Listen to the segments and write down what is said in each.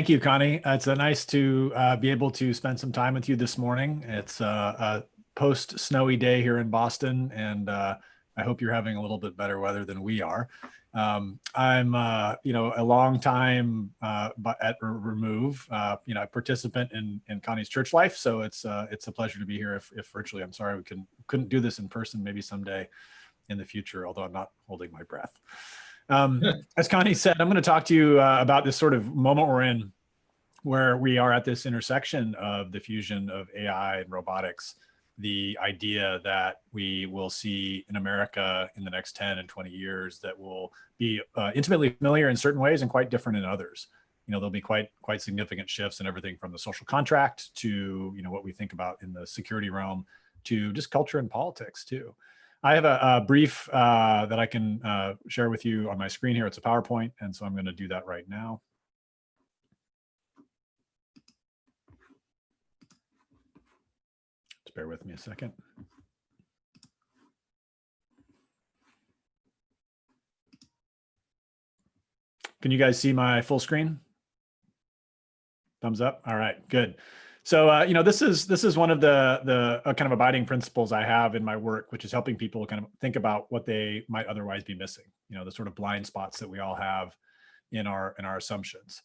Thank you, Connie. It's nice to be able to spend some time with you this morning. It's a post-snowy day here in Boston, and I hope you're having a little bit better weather than we are. I'm, a long time at Remove, a participant in Connie's church life. So it's a pleasure to be here. If virtually, I'm sorry we couldn't do this in person. Maybe someday in the future, although I'm not holding my breath. As Connie said, I'm going to talk to you about this sort of moment we're in, where we are at this intersection of the fusion of AI and robotics. The idea that we will see in America in the next 10 and 20 years that will be intimately familiar in certain ways and quite different in others. There'll be quite significant shifts in everything from the social contract to what we think about in the security realm to just culture and politics too. I have a brief that I can share with you on my screen here. It's a PowerPoint, and so I'm going to do that right now. Just bear with me a second. Can you guys see my full screen? Thumbs up. All right, good. So, this is one of the kind of abiding principles I have in my work, which is helping people kind of think about what they might otherwise be missing. The sort of blind spots that we all have in our assumptions.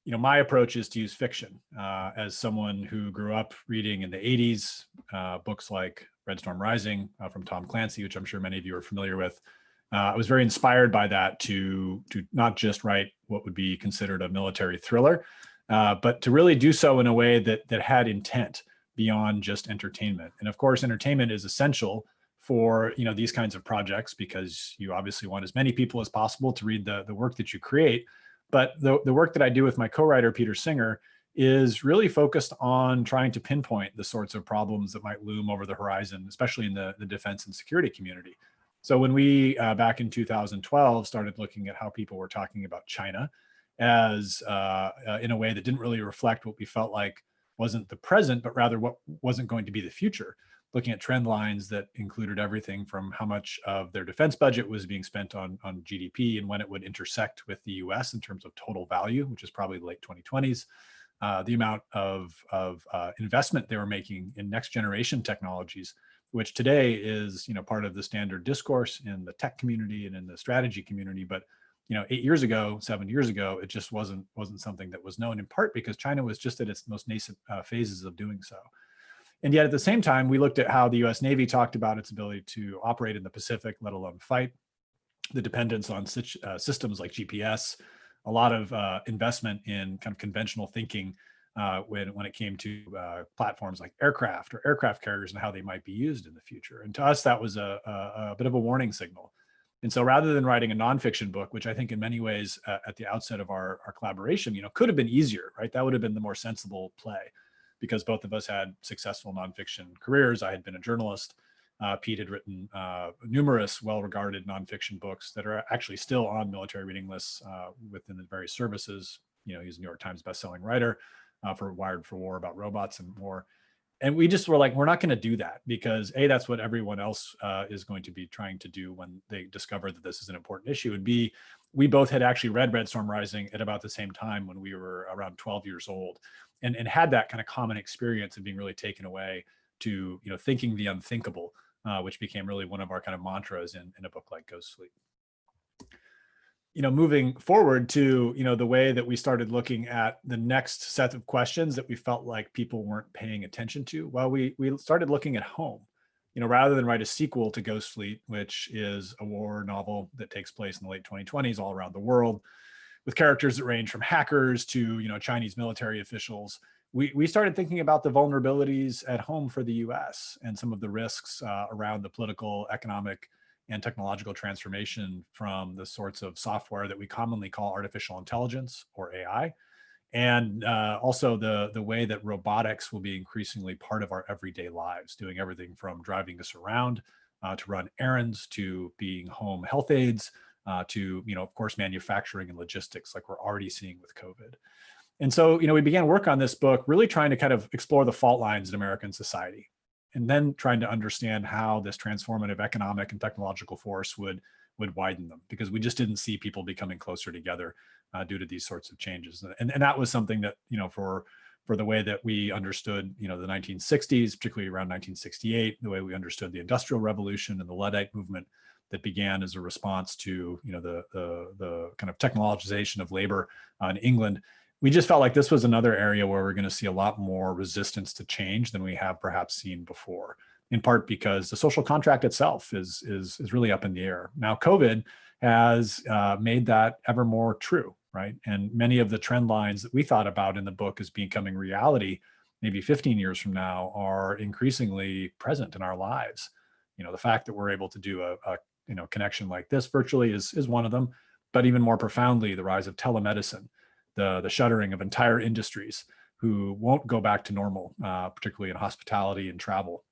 My approach is to use fiction. As someone who grew up reading in the 80s, books like Red Storm Rising from Tom Clancy, which I'm sure many of you are familiar with, I was very inspired by that to not just write what would be considered a military thriller, but to really do so in a way that had intent beyond just entertainment. And of course, entertainment is essential for these kinds of projects because you obviously want as many people as possible to read the work that you create. But the work that I do with my co-writer, Peter Singer, is really focused on trying to pinpoint the sorts of problems that might loom over the horizon, especially in the defense and security community. So when we, back in 2012, started looking at how people were talking about China as in a way that didn't really reflect what we felt like wasn't the present, but rather what wasn't going to be the future, looking at trend lines that included everything from how much of their defense budget was being spent on GDP and when it would intersect with the US in terms of total value, which is probably the late 2020s, the amount of investment they were making in next generation technologies, which today is part of the standard discourse in the tech community and in the strategy community. But 8 years ago, 7 years ago, it just wasn't something that was known, in part because China was just at its most nascent phases of doing so. And yet at the same time, we looked at how the US Navy talked about its ability to operate in the Pacific, let alone fight, the dependence on systems like GPS, a lot of investment in kind of conventional thinking when it came to platforms like aircraft or aircraft carriers and how they might be used in the future. And to us, that was a bit of a warning signal. And so rather than writing a nonfiction book, which I think in many ways at the outset of our collaboration, could have been easier, right? That would have been the more sensible play because both of us had successful nonfiction careers. I had been a journalist. Pete had written numerous well-regarded nonfiction books that are actually still on military reading lists within the various services. He's a New York Times bestselling writer for Wired for War about robots and more. And we just were like, we're not going to do that because A, that's what everyone else is going to be trying to do when they discover that this is an important issue. And B, we both had actually read Red Storm Rising at about the same time when we were around 12 years old and had that kind of common experience of being really taken away to, thinking the unthinkable, which became really one of our kind of mantras in a book like Ghost Fleet. Moving forward to, the way that we started looking at the next set of questions that we felt like people weren't paying attention to, well, we started looking at home, rather than write a sequel to Ghost Fleet, which is a war novel that takes place in the late 2020s all around the world with characters that range from hackers to, Chinese military officials. We started thinking about the vulnerabilities at home for the US and some of the risks around the political, economic, and technological transformation from the sorts of software that we commonly call artificial intelligence or AI. And also the way that robotics will be increasingly part of our everyday lives, doing everything from driving us around to run errands, to being home health aides, to, of course, manufacturing and logistics like we're already seeing with COVID. And so, we began work on this book, really trying to kind of explore the fault lines in American society, and then trying to understand how this transformative economic and technological force would widen them, because we just didn't see people becoming closer together due to these sorts of changes. And that was something that, for the way that we understood, the 1960s, particularly around 1968, the way we understood the Industrial Revolution and the Luddite movement that began as a response to, the kind of technologization of labor in England. We just felt like this was another area where we're going to see a lot more resistance to change than we have perhaps seen before, in part because the social contract itself is really up in the air. Now, COVID has made that ever more true, right? And many of the trend lines that we thought about in the book as becoming reality maybe 15 years from now are increasingly present in our lives. The fact that we're able to do a connection like this virtually is one of them, but even more profoundly, the rise of telemedicine, the shuttering of entire industries who won't go back to normal, particularly in hospitality and travel.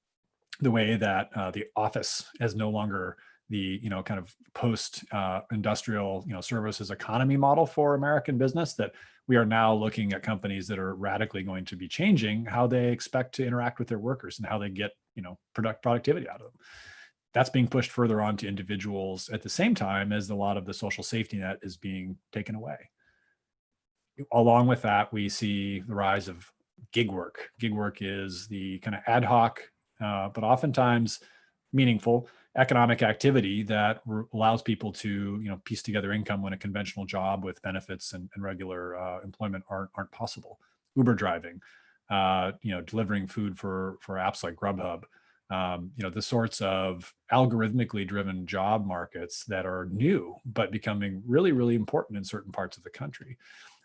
The way that the office is no longer the kind of post-industrial services economy model for American business, that we are now looking at companies that are radically going to be changing how they expect to interact with their workers and how they get productivity out of them. That's being pushed further on to individuals at the same time as a lot of the social safety net is being taken away. Along with that, we see the rise of gig work. Gig work is the kind of ad hoc, but oftentimes meaningful economic activity that allows people to, piece together income when a conventional job with benefits and regular employment aren't possible. Uber driving, delivering food for apps like Grubhub. The sorts of algorithmically driven job markets that are new, but becoming really, really important in certain parts of the country.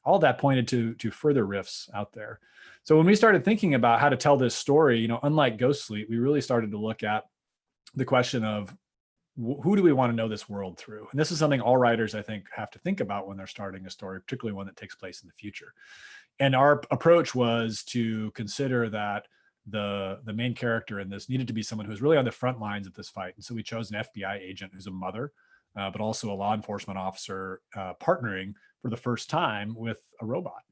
All that pointed to further rifts out there. So when we started thinking about how to tell this story, unlike Ghost Fleet, we really started to look at the question of who do we want to know this world through? And this is something all writers, I think, have to think about when they're starting a story, particularly one that takes place in the future. And our approach was to consider that the main character in this needed to be someone who's really on the front lines of this fight. And so we chose an FBI agent who's a mother, but also a law enforcement officer partnering for the first time with a robot.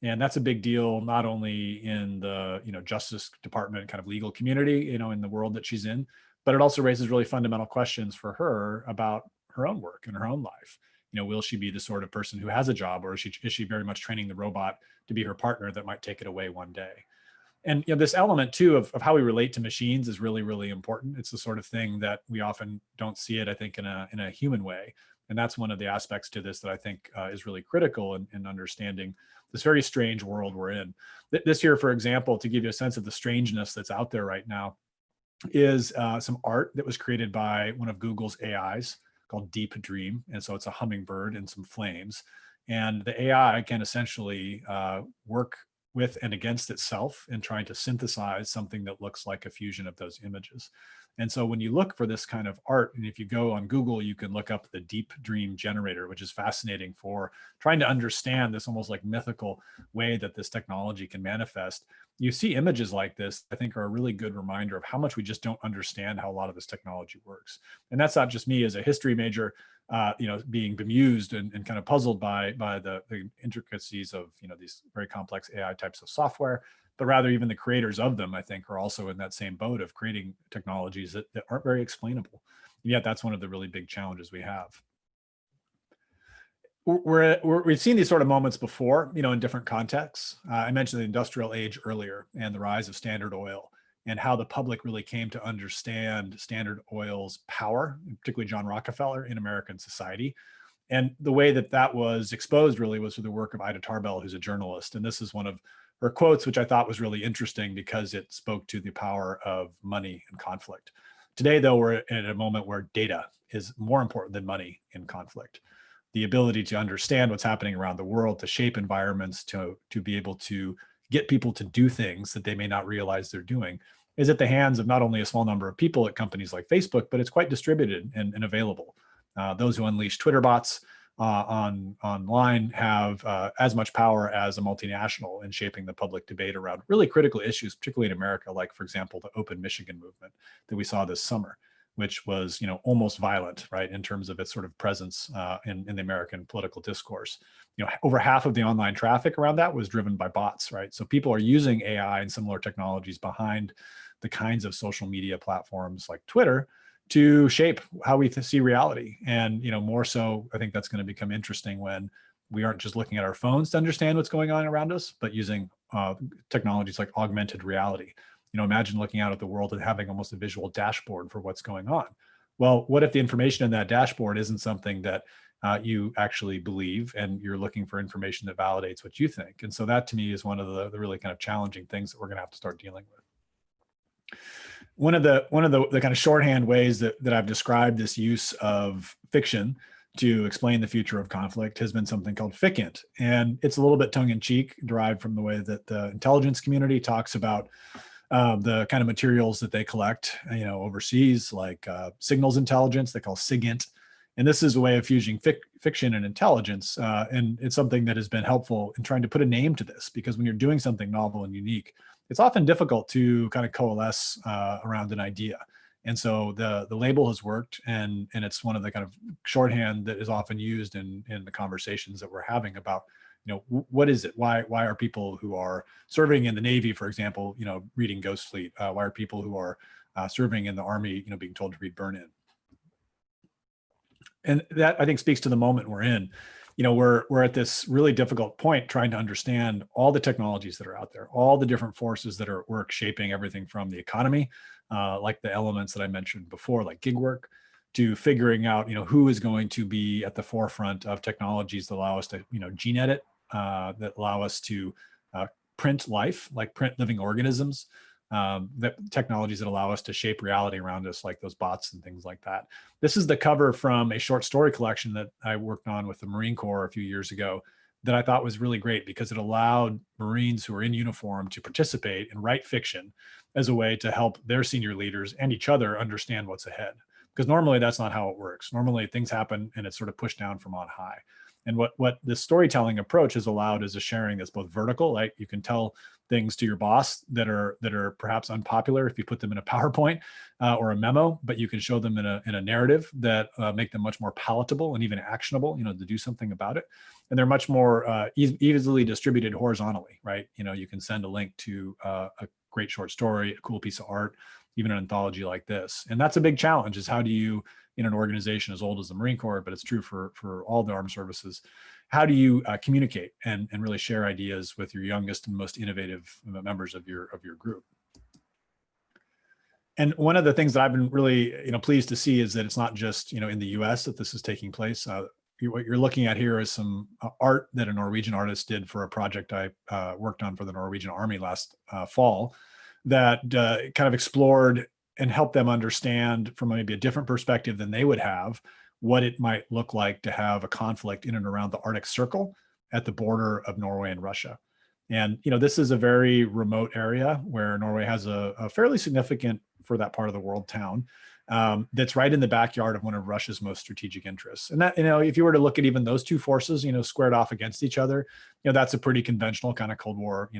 And that's a big deal, not only in the Justice Department kind of legal community, in the world that she's in, but it also raises really fundamental questions for her about her own work and her own life. Will she be the sort of person who has a job, or is she very much training the robot to be her partner that might take it away one day? And this element too of how we relate to machines is really, really important. It's the sort of thing that we often don't see it, I think, in a human way. And that's one of the aspects to this that I think is really critical in understanding this very strange world we're in. This year, for example, to give you a sense of the strangeness that's out there right now, is some art that was created by one of Google's AIs called Deep Dream. And so it's a hummingbird and some flames. And the AI can essentially work with and against itself in trying to synthesize something that looks like a fusion of those images. And so when you look for this kind of art, and if you go on Google, you can look up the Deep Dream generator, which is fascinating for trying to understand this almost like mythical way that this technology can manifest. You see images like this, I think, are a really good reminder of how much we just don't understand how a lot of this technology works. And that's not just me as a history major, being bemused and kind of puzzled by the intricacies of, these very complex AI types of software, but rather even the creators of them, I think, are also in that same boat of creating technologies that aren't very explainable. And yet that's one of the really big challenges we have. We've seen these sort of moments before, in different contexts. I mentioned the industrial age earlier and the rise of Standard Oil and how the public really came to understand Standard Oil's power, particularly John Rockefeller, in American society. And the way that was exposed really was through the work of Ida Tarbell, who's a journalist. And this is one of her quotes, which I thought was really interesting because it spoke to the power of money and conflict. Today, though, we're at a moment where data is more important than money in conflict. The ability to understand what's happening around the world, to shape environments, to be able to get people to do things that they may not realize they're doing, is at the hands of not only a small number of people at companies like Facebook, but it's quite distributed and available. Those who unleash Twitter bots online have as much power as a multinational in shaping the public debate around really critical issues, particularly in America, like, for example, the Open Michigan movement that we saw this summer, which was, almost violent, right, in terms of its sort of presence in the American political discourse. Over half of the online traffic around that was driven by bots, right? So people are using AI and similar technologies behind the kinds of social media platforms like Twitter to shape how we see reality. And, more so, I think that's going to become interesting when we aren't just looking at our phones to understand what's going on around us, but using technologies like augmented reality. Imagine looking out at the world and having almost a visual dashboard for what's going on. Well, what if the information in that dashboard isn't something that you actually believe, and you're looking for information that validates what you think? And so that, to me, is one of the really kind of challenging things that we're going to have to start dealing with. One of the kind of shorthand ways that I've described this use of fiction to explain the future of conflict has been something called ficant. And it's a little bit tongue-in-cheek, derived from the way that the intelligence community talks about the kind of materials that they collect, overseas, like signals intelligence, they call SIGINT. And this is a way of fusing fiction and intelligence. And it's something that has been helpful in trying to put a name to this, because when you're doing something novel and unique, it's often difficult to kind of coalesce around an idea. And so the label has worked, and it's one of the kind of shorthand that is often used in the conversations that we're having about, what is it? Why are people who are serving in the Navy, for example, reading Ghost Fleet? Why are people who are serving in the Army, being told to read Burn In? And that, I think, speaks to the moment we're in. We're at this really difficult point trying to understand all the technologies that are out there, all the different forces that are at work shaping everything from the economy, like the elements that I mentioned before, like gig work, to figuring out, who is going to be at the forefront of technologies that allow us to, gene edit, that allow us to print life, like print living organisms, that technologies that allow us to shape reality around us, like those bots and things like that. This is the cover from a short story collection that I worked on with the Marine Corps a few years ago that I thought was really great, because it allowed Marines who are in uniform to participate and write fiction as a way to help their senior leaders and each other understand what's ahead. Because normally that's not how it works. Normally things happen and it's sort of pushed down from on high. And what this storytelling approach has allowed is a sharing that's both vertical, like you can tell things to your boss that are perhaps unpopular if you put them in a PowerPoint or a memo, but you can show them in a narrative that make them much more palatable and even actionable, to do something about it. And they're much more easily distributed horizontally, right? You can send a link to a great short story, a cool piece of art, even an anthology like this. And that's a big challenge, is how do you, in an organization as old as the Marine Corps, but it's true for all the armed services, how do you communicate and really share ideas with your youngest and most innovative members of your group? And one of the things that I've been really pleased to see is that it's not just in the US that this is taking place. What you're looking at here is some art that a Norwegian artist did for a project I worked on for the Norwegian Army last fall, that kind of explored and helped them understand from maybe a different perspective than they would have what it might look like to have a conflict in and around the Arctic Circle at the border of Norway and Russia. And this is a very remote area where Norway has a fairly significant, for that part of the world, town that's right in the backyard of one of Russia's most strategic interests. And that, if you were to look at even those two forces, squared off against each other, that's a pretty conventional kind of Cold War,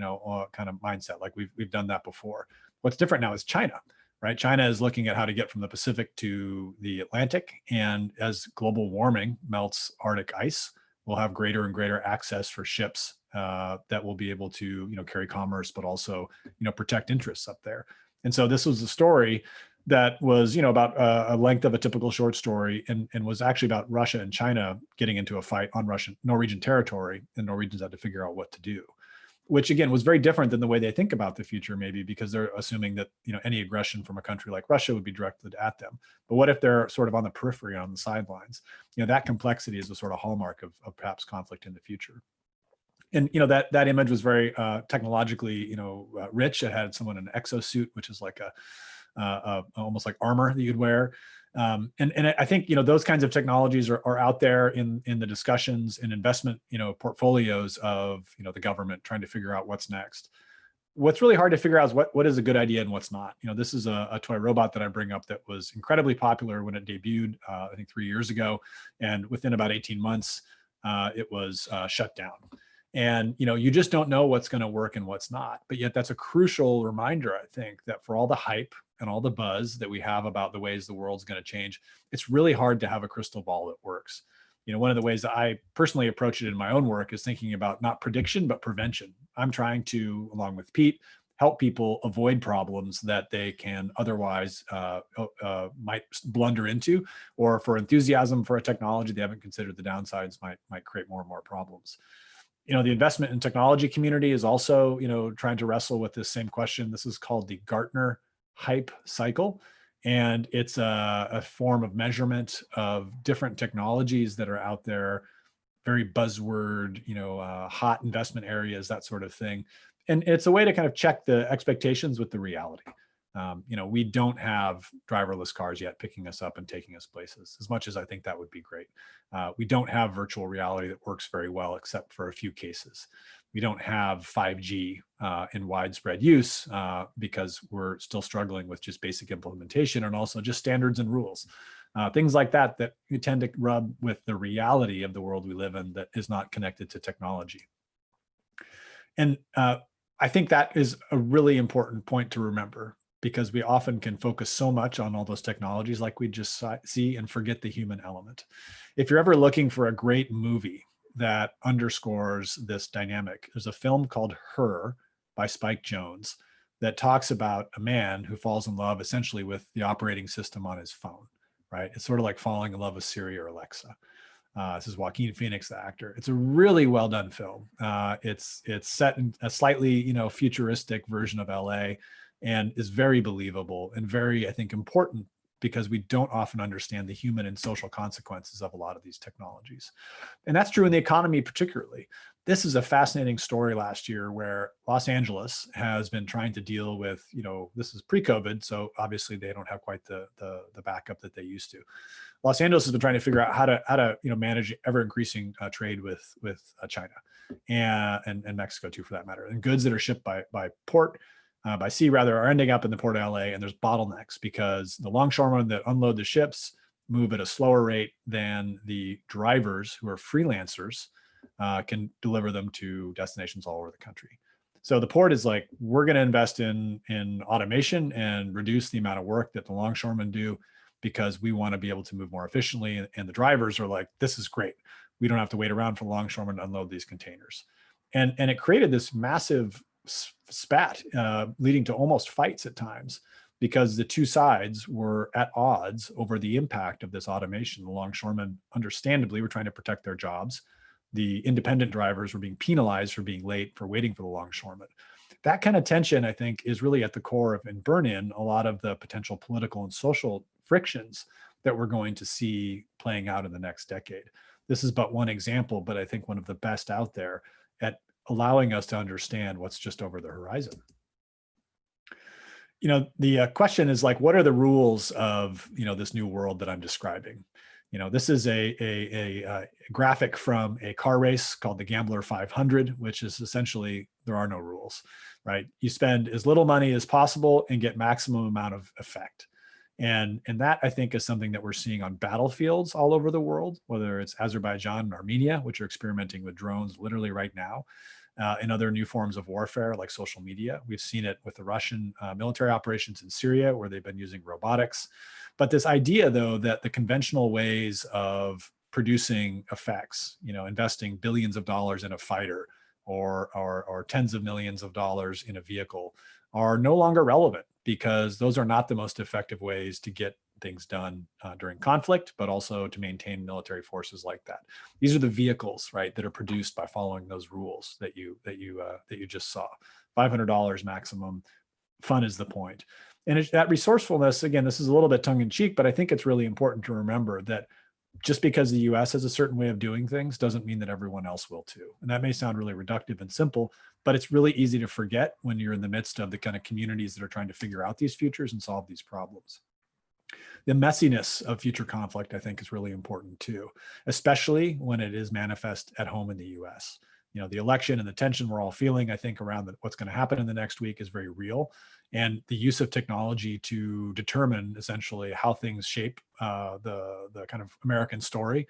kind of mindset. Like we've done that before. What's different now is China, right? China is looking at how to get from the Pacific to the Atlantic. And as global warming melts Arctic ice, we'll have greater and greater access for ships that will be able to, carry commerce, but also, protect interests up there. And so this was a story that was, about a length of a typical short story, and was actually about Russia and China getting into a fight on Norwegian territory, and Norwegians had to figure out what to do, which again was very different than the way they think about the future, maybe because they're assuming that, any aggression from a country like Russia would be directed at them. But what if they're sort of on the periphery, on the sidelines? That complexity is a sort of hallmark of perhaps conflict in the future. And that image was very technologically rich. It had someone in an exosuit, which is like a almost like armor that you'd wear. And I think those kinds of technologies are out there in the discussions and investment portfolios of the government trying to figure out what's next. What's really hard to figure out is what is a good idea and what's not. This is a toy robot that I bring up that was incredibly popular when it debuted, I think 3 years ago, and within about 18 months, it was shut down. And you just don't know what's going to work and what's not. But yet that's a crucial reminder, I think, that for all the hype and all the buzz that we have about the ways the world's going to change, it's really hard to have a crystal ball that works. One of the ways that I personally approach it in my own work is thinking about not prediction, but prevention. I'm trying to, along with Pete help people avoid problems that they can otherwise might blunder into, or for enthusiasm for a technology they haven't considered the downsides might create more and more problems. The investment in technology community is also, trying to wrestle with this same question. This is called the Gartner hype cycle. And it's a form of measurement of different technologies that are out there, very buzzword, hot investment areas, that sort of thing. And it's a way to kind of check the expectations with the reality. We don't have driverless cars yet picking us up and taking us places, as much as I think that would be great. We don't have virtual reality that works very well, except for a few cases. We don't have 5G in widespread use because we're still struggling with just basic implementation, and also just standards and rules. Things like that you tend to rub with the reality of the world we live in that is not connected to technology. And I think that is a really important point to remember, because we often can focus so much on all those technologies like we just see and forget the human element. If you're ever looking for a great movie that underscores this dynamic, there's a film called Her by Spike Jonze that talks about a man who falls in love essentially with the operating system on his phone, right? It's sort of like falling in love with Siri or Alexa. This is Joaquin Phoenix, the actor. It's a really well done film. It's set in a slightly, futuristic version of LA, and is very believable and very, I think, important, because we don't often understand the human and social consequences of a lot of these technologies. And that's true in the economy particularly. This is a fascinating story last year where Los Angeles has been trying to deal with, this is pre-COVID, so obviously they don't have quite the backup that they used to. Los Angeles has been trying to figure out how to manage ever increasing trade with China and Mexico too, for that matter. And goods that are shipped by sea rather, are ending up in the port of LA, and there's bottlenecks because the longshoremen that unload the ships move at a slower rate than the drivers, who are freelancers, can deliver them to destinations all over the country. So the port is like, we're going to invest in automation and reduce the amount of work that the longshoremen do, because we want to be able to move more efficiently. And the drivers are like, this is great. We don't have to wait around for the longshoremen to unload these containers. And it created this massive spat, leading to almost fights at times, because the two sides were at odds over the impact of this automation. The longshoremen, understandably, were trying to protect their jobs. The independent drivers were being penalized for being late, for waiting for the longshoremen. That kind of tension, I think, is really at the core of and burn in a lot of the potential political and social frictions that we're going to see playing out in the next decade. This is but one example, but I think one of the best out there at allowing us to understand what's just over the horizon. The question is like, what are the rules of, this new world that I'm describing? This is a graphic from a car race called the Gambler 500, which is essentially, there are no rules, right? You spend as little money as possible and get maximum amount of effect. And that, I think, is something that we're seeing on battlefields all over the world, whether it's Azerbaijan and Armenia, which are experimenting with drones literally right now, and other new forms of warfare like social media. We've seen it with the Russian military operations in Syria, where they've been using robotics. But this idea, though, that the conventional ways of producing effects, investing billions of dollars in a fighter or tens of millions of dollars in a vehicle, are no longer relevant, because those are not the most effective ways to get things done during conflict, but also to maintain military forces like that. These are the vehicles, right, that are produced by following those rules that you just saw. $500 maximum. Fun is the point. And that resourcefulness, again, this is a little bit tongue in cheek, but I think it's really important to remember that just because the US has a certain way of doing things doesn't mean that everyone else will too. And that may sound really reductive and simple, but it's really easy to forget when you're in the midst of the kind of communities that are trying to figure out these futures and solve these problems. The messiness of future conflict, I think, is really important too, especially when it is manifest at home in the US. The election and the tension we're all feeling, I think, around what's going to happen in the next week is very real. And the use of technology to determine essentially how things shape the kind of American story,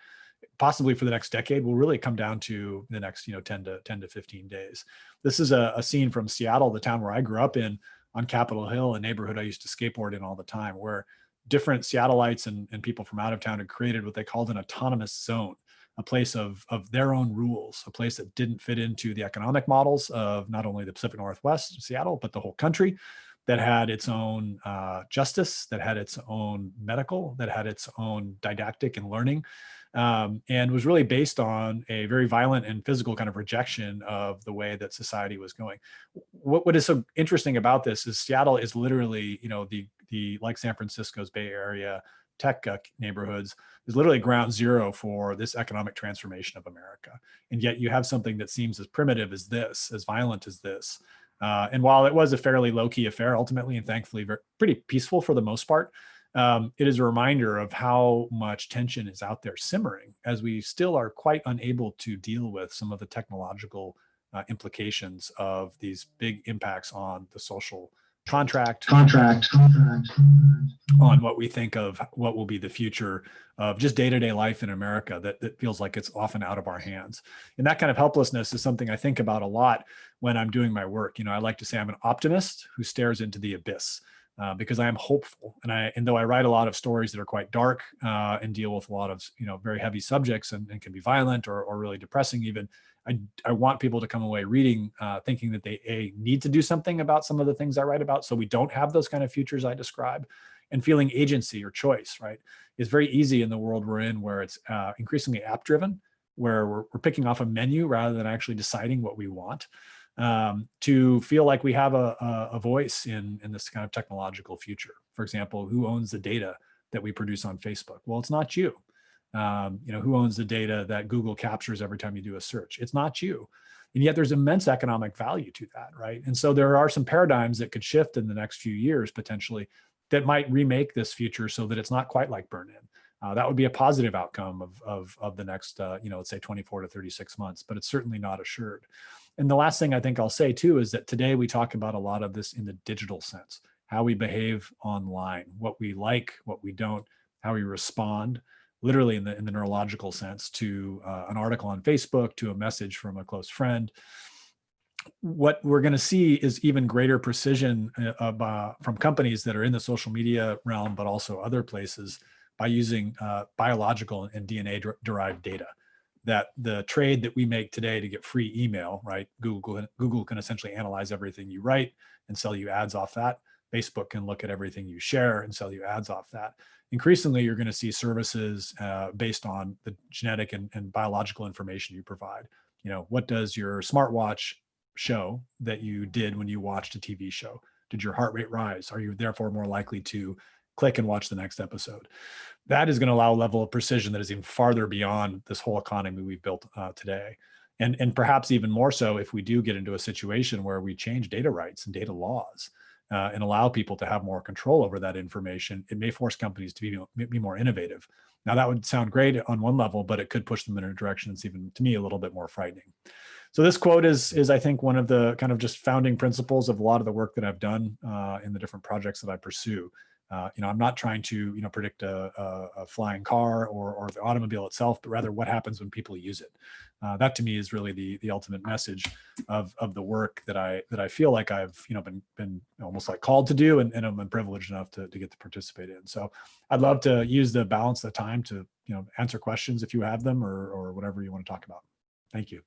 possibly for the next decade, will really come down to the next 10 to 15 days. This is a scene from Seattle, the town where I grew up in, on Capitol Hill, a neighborhood I used to skateboard in all the time, where different Seattleites and people from out of town had created what they called an autonomous zone. a place of their own rules, a place that didn't fit into the economic models of not only the Pacific Northwest, Seattle, but the whole country, that had its own justice, that had its own medical, that had its own didactic and learning, and was really based on a very violent and physical kind of rejection of the way that society was going. What is so interesting about this is Seattle is literally, the like San Francisco's Bay Area tech neighborhoods is literally ground zero for this economic transformation of America. And yet you have something that seems as primitive as this, as violent as this. And while it was a fairly low-key affair ultimately, and thankfully pretty peaceful for the most part, it is a reminder of how much tension is out there simmering, as we still are quite unable to deal with some of the technological implications of these big impacts on the social contract, on what we think of what will be the future of just day-to-day life in America that feels like it's often out of our hands. And that kind of helplessness is something I think about a lot when I'm doing my work. I like to say I'm an optimist who stares into the abyss, because I am hopeful. And though I write a lot of stories that are quite dark and deal with a lot of very heavy subjects and can be violent or really depressing even, I want people to come away reading, thinking that they need to do something about some of the things I write about, so we don't have those kind of futures I describe, and feeling agency or choice, right? It's very easy in the world we're in, where it's increasingly app driven, where we're picking off a menu rather than actually deciding what we want, to feel like we have a voice in this kind of technological future. For example, who owns the data that we produce on Facebook? Well, it's not you. Who owns the data that Google captures every time you do a search? It's not you. And yet there's immense economic value to that, right? And so there are some paradigms that could shift in the next few years potentially that might remake this future so that it's not quite like burn-in. That would be a positive outcome of the next, let's say 24 to 36 months, but it's certainly not assured. And the last thing I think I'll say too is that today we talk about a lot of this in the digital sense, how we behave online, what we like, what we don't, how we respond, literally in the neurological sense, to an article on Facebook, to a message from a close friend. What we're going to see is even greater precision from companies that are in the social media realm, but also other places, by using biological and DNA-derived data. That the trade that we make today to get free email, right? Google can essentially analyze everything you write and sell you ads off that. Facebook can look at everything you share and sell you ads off that. Increasingly, you're going to see services based on the genetic and biological information you provide. What does your smartwatch show that you did when you watched a TV show? Did your heart rate rise? Are you therefore more likely to click and watch the next episode? That is going to allow a level of precision that is even farther beyond this whole economy we've built today. And perhaps even more so if we do get into a situation where we change data rights and data laws and allow people to have more control over that information. It may force companies to be more innovative. Now, that would sound great on one level, but it could push them in a direction that's even, to me, a little bit more frightening. So this quote is I think, one of the kind of just founding principles of a lot of the work that I've done in the different projects that I pursue. I'm not trying to, predict a flying car or the automobile itself, but rather what happens when people use it. That to me is really the ultimate message of the work that I feel like I've, been almost like called to do, and I've been privileged enough to get to participate in. So I'd love to use the balance of the time to, answer questions if you have them, or whatever you want to talk about. Thank you.